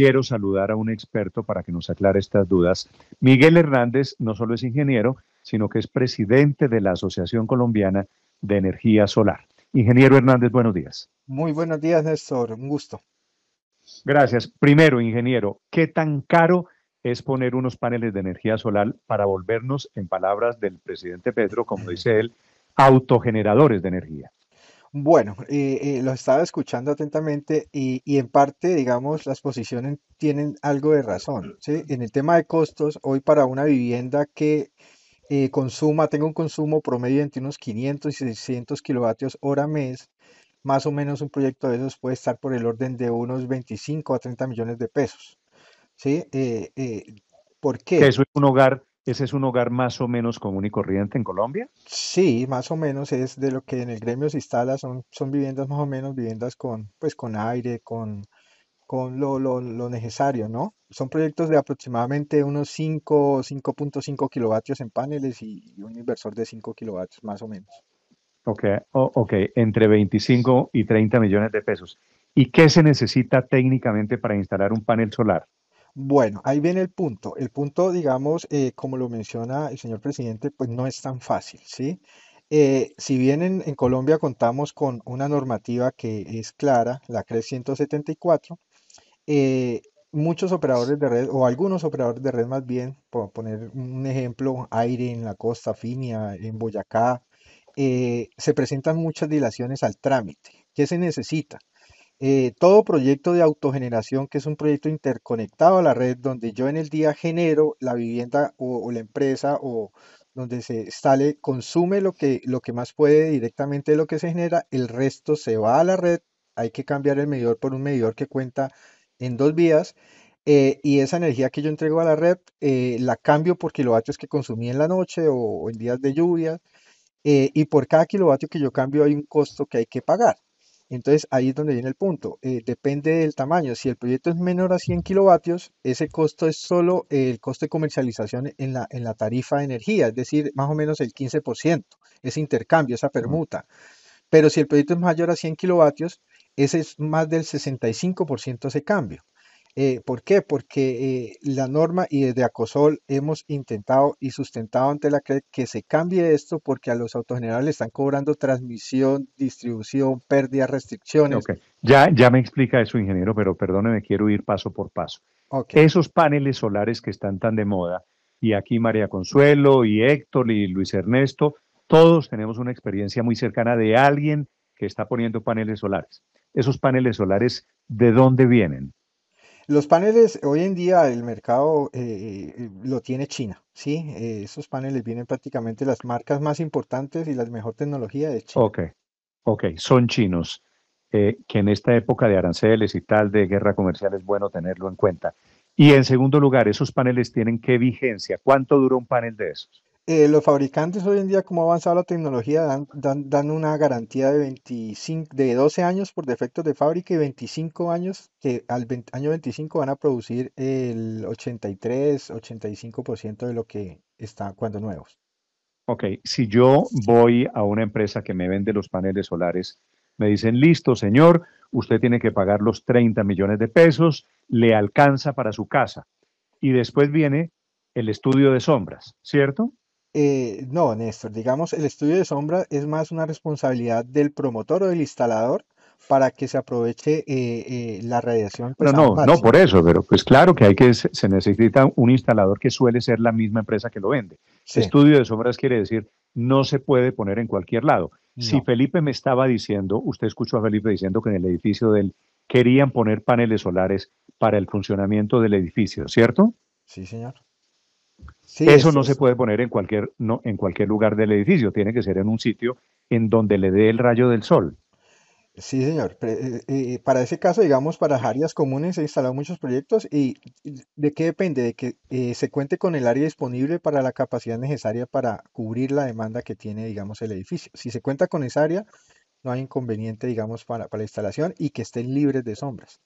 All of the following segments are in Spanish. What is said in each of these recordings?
quiero saludar a un experto para que nos aclare estas dudas. Miguel Hernández no solo es ingeniero, sino que es presidente de la Asociación Colombiana de Energía Solar. Ingeniero Hernández, buenos días. Muy buenos días, Néstor. Un gusto. Gracias. Primero, ingeniero, ¿qué tan caro es poner unos paneles de energía solar para volvernos, en palabras del presidente Petro, como dice él, autogeneradores de energía? Bueno, lo estaba escuchando atentamente y en parte, digamos, las posiciones tienen algo de razón, ¿sí? En el tema de costos, hoy para una vivienda que tenga un consumo promedio entre unos 500 y 600 kilovatios hora mes, más o menos un proyecto de esos puede estar por el orden de unos 25 a 30 millones de pesos, ¿sí? ¿Por Que qué? eso es un hogar, ese es un hogar más o menos común y corriente en Colombia. Sí, más o menos es de lo que en el gremio se instala, son viviendas más o menos, viviendas pues, con aire, con lo necesario, ¿no? Son proyectos de aproximadamente unos 5.5 kilovatios en paneles y un inversor de 5 kilovatios, más o menos. Ok, ok, entre 25 y 30 millones de pesos. ¿Y qué se necesita técnicamente para instalar un panel solar? Bueno, ahí viene el punto. El punto, digamos, como lo menciona el señor presidente, pues no es tan fácil, ¿sí? Si bien en Colombia contamos con una normativa que es clara, la CRE 174, eh, muchos operadores de red, o algunos operadores de red más bien, por poner un ejemplo, Aire en la costa, Finia, en Boyacá, se presentan muchas dilaciones al trámite. ¿Qué se necesita? Todo proyecto de autogeneración, que es un proyecto interconectado a la red, donde yo en el día genero la vivienda o la empresa o donde se instale, consume lo que más puede directamente de lo que se genera, el resto se va a la red, hay que cambiar el medidor por un medidor que cuenta en dos vías, y esa energía que yo entrego a la red la cambio por kilovatios que consumí en la noche o en días de lluvia, y por cada kilovatio que yo cambio hay un costo que hay que pagar. Entonces ahí es donde viene el punto. Depende del tamaño. Si el proyecto es menor a 100 kilovatios, ese costo es solo el costo de comercialización en la tarifa de energía, es decir, más o menos el 15%, ese intercambio, esa permuta. Pero si el proyecto es mayor a 100 kilovatios, ese es más del 65% ese cambio. ¿Por qué? Porque la norma y desde Acosol hemos intentado y sustentado ante la CRE que se cambie esto porque a los autogeneradores le están cobrando transmisión, distribución, pérdidas, restricciones. Ok, ya me explica eso, ingeniero, pero perdóneme, quiero ir paso por paso. Ok. Esos paneles solares que están tan de moda, y aquí María Consuelo y Héctor y Luis Ernesto, todos tenemos una experiencia muy cercana de alguien que está poniendo paneles solares. Esos paneles solares, ¿de dónde vienen? Los paneles, hoy en día el mercado lo tiene China, ¿sí? Esos paneles vienen prácticamente las marcas más importantes y la mejor tecnología de China. Ok, ok, son chinos, que en esta época de aranceles y tal, de guerra comercial, es bueno tenerlo en cuenta. Y en segundo lugar, ¿esos paneles tienen qué vigencia? ¿Cuánto dura un panel de esos? Los fabricantes hoy en día, como ha avanzado la tecnología, dan una garantía de 12 años por defectos de fábrica y 25 años, que año 25 van a producir el 83-85% de lo que está cuando nuevos. Ok, si yo voy a una empresa que me vende los paneles solares, me dicen, listo, señor, usted tiene que pagar los 30 millones de pesos, le alcanza para su casa. Y después viene el estudio de sombras, ¿cierto? No, Néstor, digamos, el estudio de sombra es más una responsabilidad del promotor o del instalador para que se aproveche la radiación No, pues al no por máximo. eso, pero pues claro que se necesita un instalador que suele ser la misma empresa que lo vende. Sí, Estudio de sombras quiere decir no se puede poner en cualquier lado. Si no, Felipe me estaba diciendo, usted escuchó a Felipe diciendo que en el edificio de él querían poner paneles solares para el funcionamiento del edificio, ¿cierto? sí, señor. Sí, Eso esto no se es. puede poner en cualquier, no, en cualquier lugar del edificio, tiene que ser en un sitio en donde le dé el rayo del sol. Sí, señor. Para ese caso, digamos, para áreas comunes he instalado muchos proyectos y ¿de qué depende? De que se cuente con el área disponible para la capacidad necesaria para cubrir la demanda que tiene, digamos, el edificio. Si se cuenta con esa área, no hay inconveniente, digamos, para la instalación y que estén libres de sombras.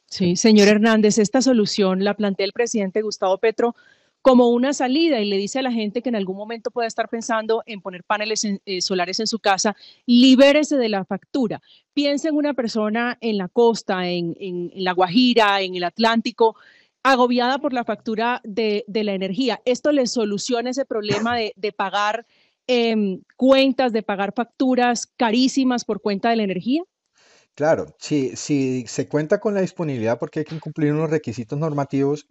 Sí, señor Hernández, esta solución la plantea el presidente Gustavo Petro como una salida y le dice a la gente que en algún momento puede estar pensando en poner paneles solares en su casa, libérese de la factura. Piensa en una persona en la costa, en La Guajira, en el Atlántico, agobiada por la factura de la energía. Esto le soluciona ese problema de pagar cuentas, de pagar facturas carísimas por cuenta de la energía. Claro, si se cuenta con la disponibilidad porque hay que cumplir unos requisitos normativos,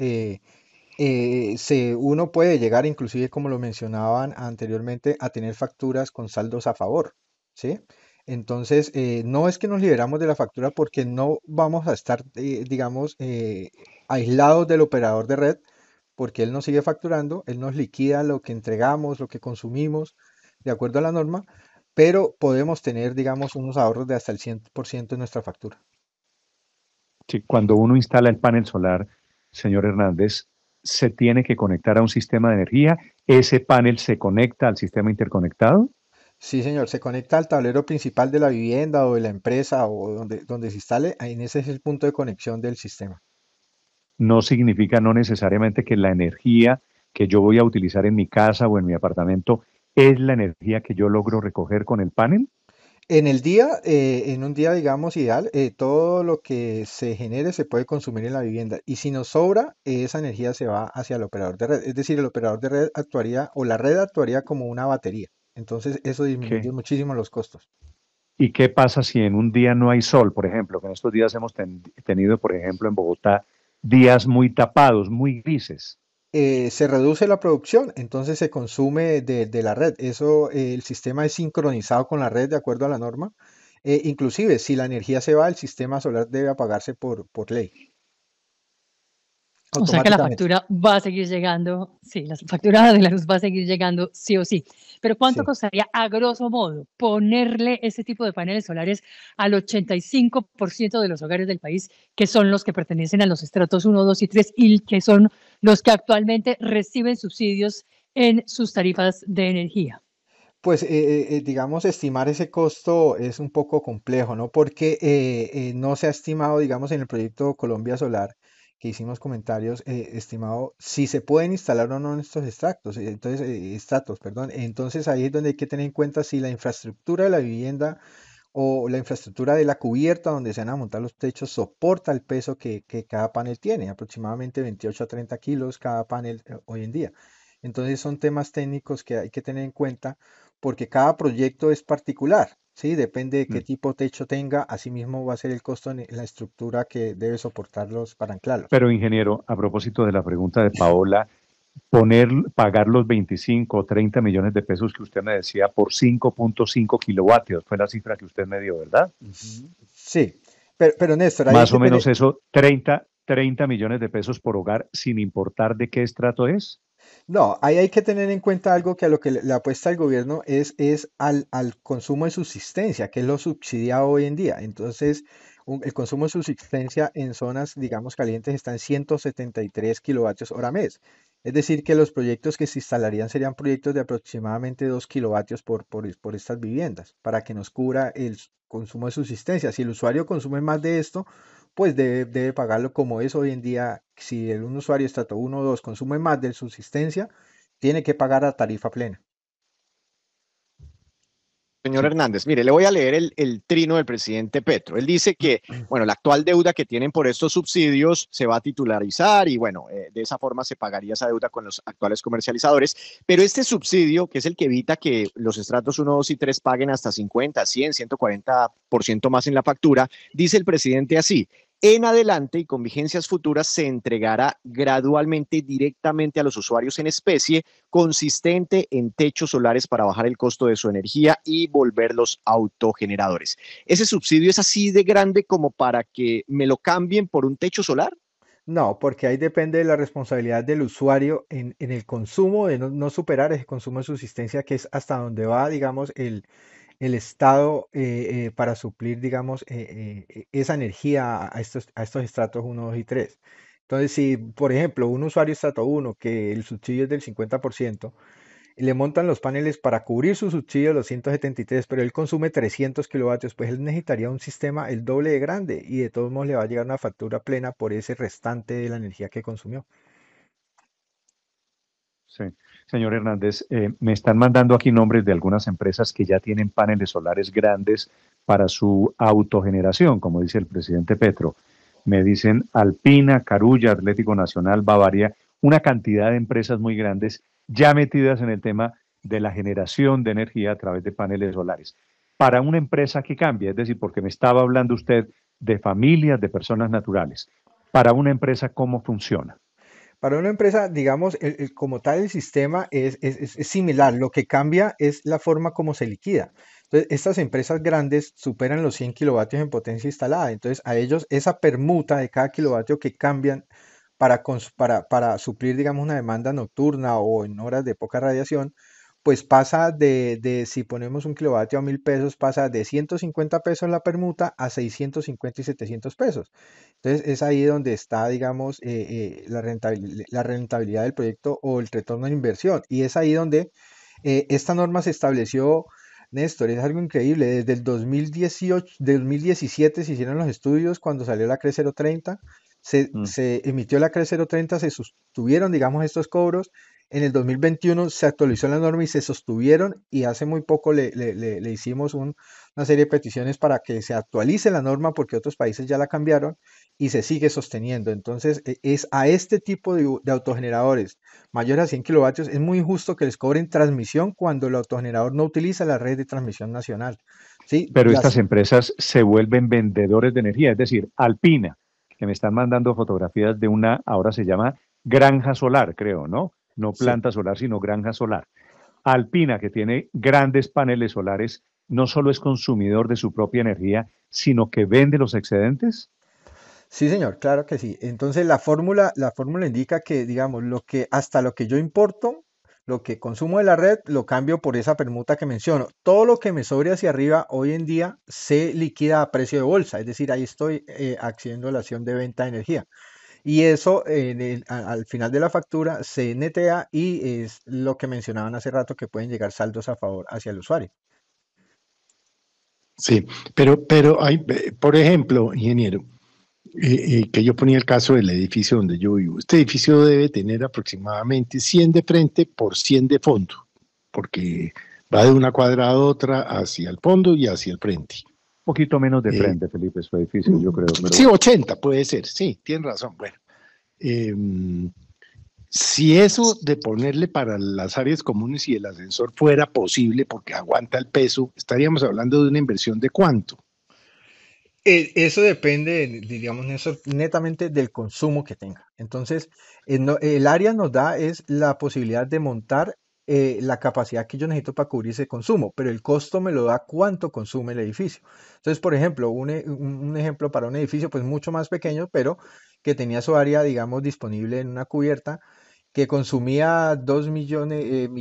uno puede llegar, inclusive como lo mencionaban anteriormente, a tener facturas con saldos a favor, ¿sí? Entonces, no es que nos liberamos de la factura porque no vamos a estar, digamos, aislados del operador de red, porque él nos sigue facturando, él nos liquida lo que entregamos, lo que consumimos, de acuerdo a la norma, pero podemos tener, digamos, unos ahorros de hasta el 100% en nuestra factura. Sí, cuando uno instala el panel solar, señor Hernández, se tiene que conectar a un sistema de energía. Ese panel se conecta al sistema interconectado. Sí, señor, se conecta al tablero principal de la vivienda o de la empresa o donde se instale, ahí en ese es el punto de conexión del sistema. No significa no necesariamente que la energía que yo voy a utilizar en mi casa o en mi apartamento es la energía que yo logro recoger con el panel. En el día, en un día, digamos, ideal, todo lo que se genere se puede consumir en la vivienda y si nos sobra, esa energía se va hacia el operador de red. Es decir, el operador de red actuaría o la red actuaría como una batería. Entonces, eso disminuye ¿Qué? muchísimo los costos. ¿Y qué pasa si en un día no hay sol, por ejemplo? Que en estos días hemos tenido, por ejemplo, en Bogotá, días muy tapados, muy grises. Se reduce la producción, entonces se consume de la red. Eso, el sistema es sincronizado con la red de acuerdo a la norma. Inclusive, si la energía se va, el sistema solar debe apagarse por ley, O sea que la automáticamente. factura va a seguir llegando, sí, la factura de la luz va a seguir llegando sí o sí. Pero ¿cuánto Sí. costaría a grosso modo ponerle ese tipo de paneles solares al 85% de los hogares del país, que son los que pertenecen a los estratos uno, 2 y 3 y que son los que actualmente reciben subsidios en sus tarifas de energía? Pues digamos, estimar ese costo es un poco complejo, ¿no? Porque no se ha estimado, digamos, en el proyecto Colombia Solar, que hicimos comentarios, estimado si se pueden instalar o no en estos extractos, entonces, estratos, perdón. Entonces ahí es donde hay que tener en cuenta si la infraestructura de la vivienda o la infraestructura de la cubierta donde se van a montar los techos soporta el peso que cada panel tiene, aproximadamente 28 a 30 kilos cada panel hoy en día. Entonces son temas técnicos que hay que tener en cuenta porque cada proyecto es particular, ¿sí? Depende de qué Mm. tipo de techo tenga, asimismo va a ser el costo en la estructura que debe soportarlos para anclarlos. Pero, ingeniero, a propósito de la pregunta de Paola, pagar los 25 o 30 millones de pesos que usted me decía por 5.5 kilovatios, fue la cifra que usted me dio, ¿verdad? Sí, pero Néstor, ahí hay Más que o tener, menos eso, 30 millones de pesos por hogar, sin importar de qué estrato es. no, ahí hay que tener en cuenta algo que a lo que le apuesta el gobierno es al consumo de subsistencia, que es lo subsidiado hoy en día. Entonces, el consumo de subsistencia en zonas, digamos, calientes está en 173 kilovatios hora mes. Es decir, que los proyectos que se instalarían serían proyectos de aproximadamente 2 kilovatios por estas viviendas, para que nos cubra el consumo de subsistencia. Si el usuario consume más de esto, pues debe pagarlo como es hoy en día. Si un usuario estrato 1 o 2 consume más de subsistencia, tiene que pagar a tarifa plena. Señor Sí. Hernández, mire, le voy a leer el trino del presidente Petro. Él dice que, bueno, la actual deuda que tienen por estos subsidios se va a titularizar y, bueno, de esa forma se pagaría esa deuda con los actuales comercializadores. Pero este subsidio, que es el que evita que los estratos uno, 2 y 3 paguen hasta 50, 100, 140% más en la factura, dice el presidente así: en adelante y con vigencias futuras se entregará gradualmente directamente a los usuarios en especie, consistente en techos solares para bajar el costo de su energía y volverlos autogeneradores. ¿Ese subsidio es así de grande como para que me lo cambien por un techo solar? No, porque ahí depende de la responsabilidad del usuario en el consumo, de no superar ese consumo de subsistencia, que es hasta donde va, digamos, el Estado para suplir, digamos, esa energía a estos estratos uno, 2 y 3. Entonces, si, por ejemplo, un usuario estrato 1, que el subsidio es del 50%, le montan los paneles para cubrir su subsidio de los 173, pero él consume 300 kilovatios, pues él necesitaría un sistema el doble de grande y de todos modos le va a llegar una factura plena por ese restante de la energía que consumió. Sí. Señor Hernández, me están mandando aquí nombres de algunas empresas que ya tienen paneles solares grandes para su autogeneración, como dice el presidente Petro. Me dicen Alpina, Carulla, Atlético Nacional, Bavaria, una cantidad de empresas muy grandes ya metidas en el tema de la generación de energía a través de paneles solares. Para una empresa que cambia, es decir, porque me estaba hablando usted de familias, de personas naturales. Para una empresa, ¿cómo funciona? Para una empresa, digamos, como tal, el sistema es similar. Lo que cambia es la forma como se liquida. Entonces, estas empresas grandes superan los 100 kilovatios en potencia instalada. Entonces, a ellos esa permuta de cada kilovatio que cambian para suplir, digamos, una demanda nocturna o en horas de poca radiación, pues pasa si ponemos un kilovatio a 1.000 pesos, pasa de 150 pesos la permuta a 650 y 700 pesos. Entonces es ahí donde está, digamos, la rentabilidad del proyecto o el retorno de inversión. Y es ahí donde esta norma se estableció, Néstor, es algo increíble. Desde el 2018, 2017 se hicieron los estudios cuando salió la CRE 030, Mm. se emitió la CRE 030, se sostuvieron, digamos, estos cobros. En el 2021 se actualizó la norma y se sostuvieron y hace muy poco le hicimos una serie de peticiones para que se actualice la norma porque otros países ya la cambiaron y se sigue sosteniendo. Entonces, es a este tipo de autogeneradores mayores a 100 kilovatios, es muy injusto que les cobren transmisión cuando el autogenerador no utiliza la red de transmisión nacional. ¿Sí? Pero estas empresas se vuelven vendedores de energía, es decir, Alpina, que me están mandando fotografías de una, ahora se llama granja solar, creo, ¿no? No Sí. planta solar, sino granja solar. Alpina, que tiene grandes paneles solares, no solo es consumidor de su propia energía, sino que vende los excedentes. Sí, señor, claro que sí. Entonces la fórmula indica que, digamos, hasta lo que yo importo, lo que consumo de la red, lo cambio por esa permuta que menciono. Todo lo que me sobre hacia arriba hoy en día se liquida a precio de bolsa, es decir, ahí estoy accediendo a la acción de venta de energía. Y eso al final de la factura se netea y es lo que mencionaban hace rato que pueden llegar saldos a favor hacia el usuario. Sí, pero hay, por ejemplo, ingeniero, que yo ponía el caso del edificio donde yo vivo. Este edificio debe tener aproximadamente 100 de frente por 100 de fondo, porque va de una cuadra a otra hacia el fondo y hacia el frente. Un poquito menos de Eh, frente, Felipe, su edificio, yo creo. Pero Sí, 80 puede ser, sí, tiene razón. Bueno, si eso de ponerle para las áreas comunes y el ascensor fuera posible porque aguanta el peso, estaríamos hablando de una inversión de cuánto. Eso depende, digamos, netamente del consumo que tenga. Entonces, el área nos da es la posibilidad de montar la capacidad que yo necesito para cubrir ese consumo, pero el costo me lo da cuánto consume el edificio. Entonces, por ejemplo, un ejemplo para un edificio pues mucho más pequeño, pero que tenía su área, digamos, disponible en una cubierta, que consumía 2 millones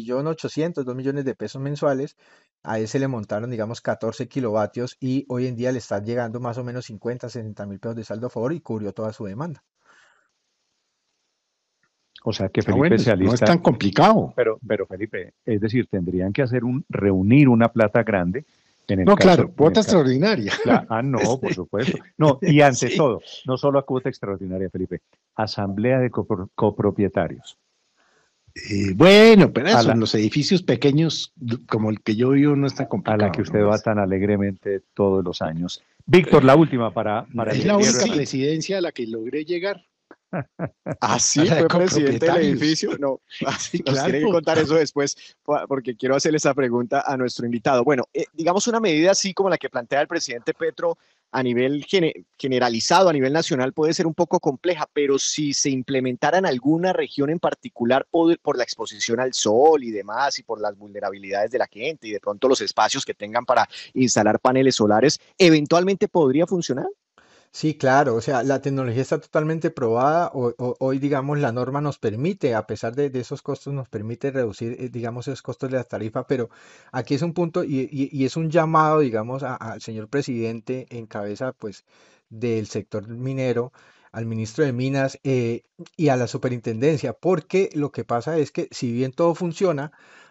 de pesos mensuales. A ese le montaron, digamos, 14 kilovatios y hoy en día le están llegando más o menos 50, 60.000 pesos de saldo a favor y cubrió toda su demanda. o sea que Ah, Felipe bueno, se no es alista, tan complicado. pero Felipe, es decir, tendrían que reunir una plata grande en el No, caso, claro, cuota extraordinaria. no, por supuesto. No, y ante Sí. todo, no solo a cuota extraordinaria, Felipe, asamblea de copropietarios. Bueno, pero A eso en la, los edificios pequeños como el que yo vivo no es tan a la que complicado, usted ¿no? va tan alegremente todos los años. Víctor, la última para el Es la ingeniero única Sí. Hernández. presidencia a la que logré llegar, Ah, a sí, la de fue presidente del copropietarios. edificio. No, Sí, nos tiene que claro. contar eso después, porque quiero hacerle esa pregunta a nuestro invitado. Bueno, digamos una medida así como la que plantea el presidente Petro a nivel generalizado, a nivel nacional, puede ser un poco compleja, pero si se implementara en alguna región en particular por la exposición al sol y demás, y por las vulnerabilidades de la gente y de pronto los espacios que tengan para instalar paneles solares, eventualmente podría funcionar. Sí, claro, o sea, la tecnología está totalmente probada. Hoy, digamos, la norma nos permite, a pesar de esos costos, nos permite reducir, digamos, esos costos de la tarifa, pero aquí es un punto y es un llamado, digamos, al señor presidente en cabeza, pues, del sector minero, al ministro de Minas y a la superintendencia, porque lo que pasa es que si bien todo funciona,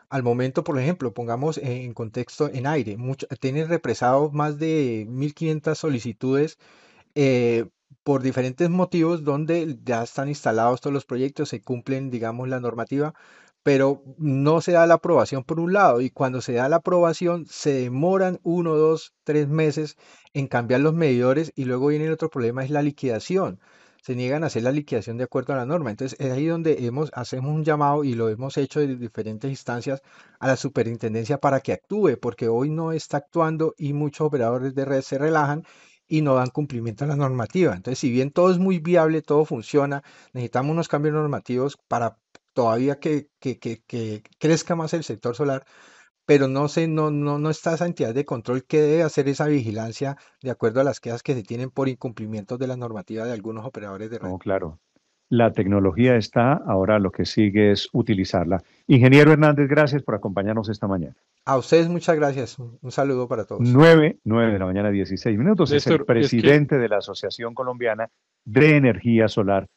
al momento, por ejemplo, pongamos en contexto en aire, tienen represado más de 1.500 solicitudes eh, por diferentes motivos donde ya están instalados todos los proyectos, se cumplen, digamos, la normativa, pero no se da la aprobación por un lado, y cuando se da la aprobación se demoran 1, 2, 3 meses en cambiar los medidores, y luego viene el otro problema, es la liquidación. Se niegan a hacer la liquidación de acuerdo a la norma. Entonces es ahí donde hacemos un llamado, y lo hemos hecho en diferentes instancias, a la superintendencia para que actúe, porque hoy no está actuando y muchos operadores de red se relajan y no dan cumplimiento a la normativa. Entonces, si bien todo es muy viable, todo funciona, necesitamos unos cambios normativos para todavía que crezca más el sector solar, pero no está esa entidad de control que debe hacer esa vigilancia de acuerdo a las quejas que se tienen por incumplimientos de la normativa de algunos operadores de red. No, claro. La tecnología está, ahora lo que sigue es utilizarla. Ingeniero Hernández, gracias por acompañarnos esta mañana. A ustedes muchas gracias. Un saludo para todos. 9 de la mañana, 16 minutos. Es el Néstor, es que presidente de la Asociación Colombiana de Energía Solar,